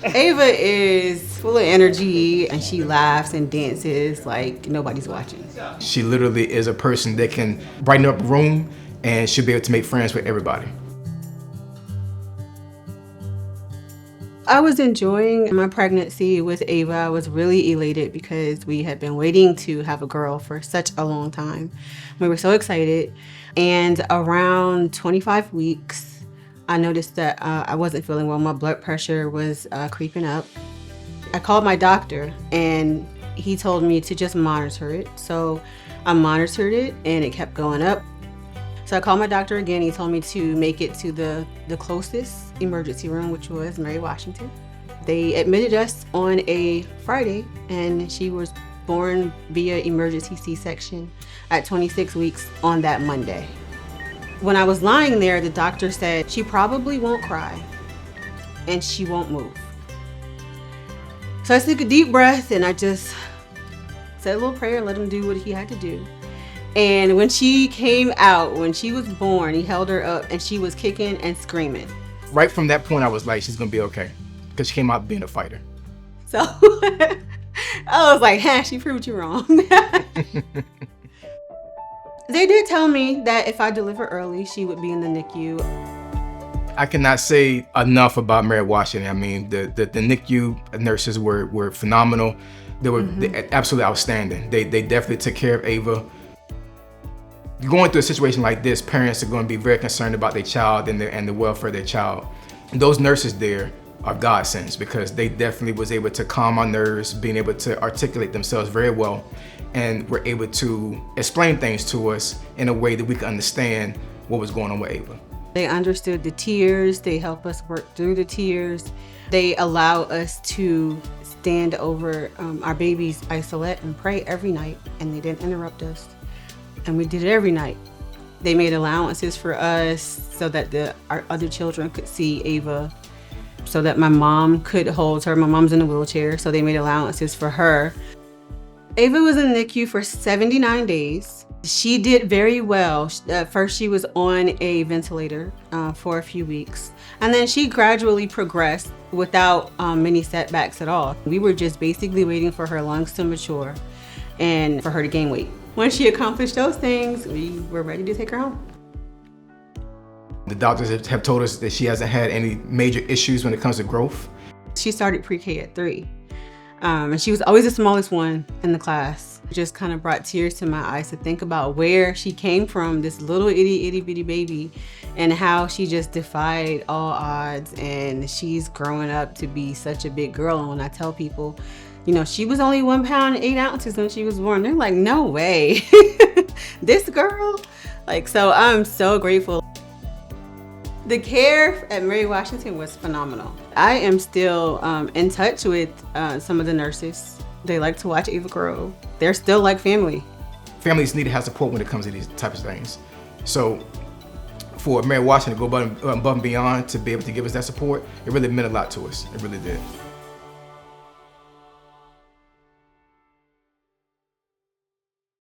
Ava is full of energy and she laughs and dances like nobody's watching. She literally is a person that can brighten up a room and she'll be able to make friends with everybody. I was enjoying my pregnancy with Ava. I was really elated because we had been waiting to have a girl for such a long time. We were so excited. And around 25 weeks, I noticed that I wasn't feeling well. My blood pressure was creeping up. I called my doctor and he told me to just monitor it. So I monitored it and it kept going up. So I called my doctor again. He told me to make it to the closest emergency room, which was Mary Washington. They admitted us on a Friday and she was born via emergency C-section at 26 weeks on that Monday. When I was lying there, the doctor said she probably won't cry and she won't move. So I took a deep breath and I just said a little prayer, let him do what he had to do. And when she came out, when she was born, he held her up and she was kicking and screaming. Right from that point, I was like, she's gonna be okay, because she came out being a fighter. So I was like, she proved you wrong. They did tell me that if I deliver early, she would be in the NICU. I cannot say enough about Mary Washington. I mean, the NICU nurses were phenomenal. They were absolutely outstanding. They definitely took care of Ava. Going through a situation like this, parents are going to be very concerned about their child and the welfare of their child. And those nurses there are godsends because they definitely was able to calm our nerves, being able to articulate themselves very well, and were able to explain things to us in a way that we could understand what was going on with Ava. They understood the tears. They helped us work through the tears. They allow us to stand over our baby's isolette and pray every night, and they didn't interrupt us. And we did it every night. They made allowances for us so that our other children could see Ava, so that my mom could hold her. My mom's in a wheelchair, so they made allowances for her. Ava was in the NICU for 79 days. She did very well. At first, she was on a ventilator for a few weeks, and then she gradually progressed without many setbacks at all. We were just basically waiting for her lungs to mature and for her to gain weight. Once she accomplished those things, we were ready to take her home. The doctors have told us that she hasn't had any major issues when it comes to growth. She started pre-K at 3, and she was always the smallest one in the class. It just kind of brought tears to my eyes to think about where she came from, this little itty bitty baby, and how she just defied all odds, and she's growing up to be such a big girl. And when I tell people, you know, she was only 1 pound and 8 ounces when she was born, they're like, no way. This girl? So I'm so grateful. The care at Mary Washington was phenomenal. I am still in touch with some of the nurses. They like to watch Ava grow. They're still like family. Families need to have support when it comes to these types of things. So for Mary Washington to go above and beyond to be able to give us that support, it really meant a lot to us. It really did.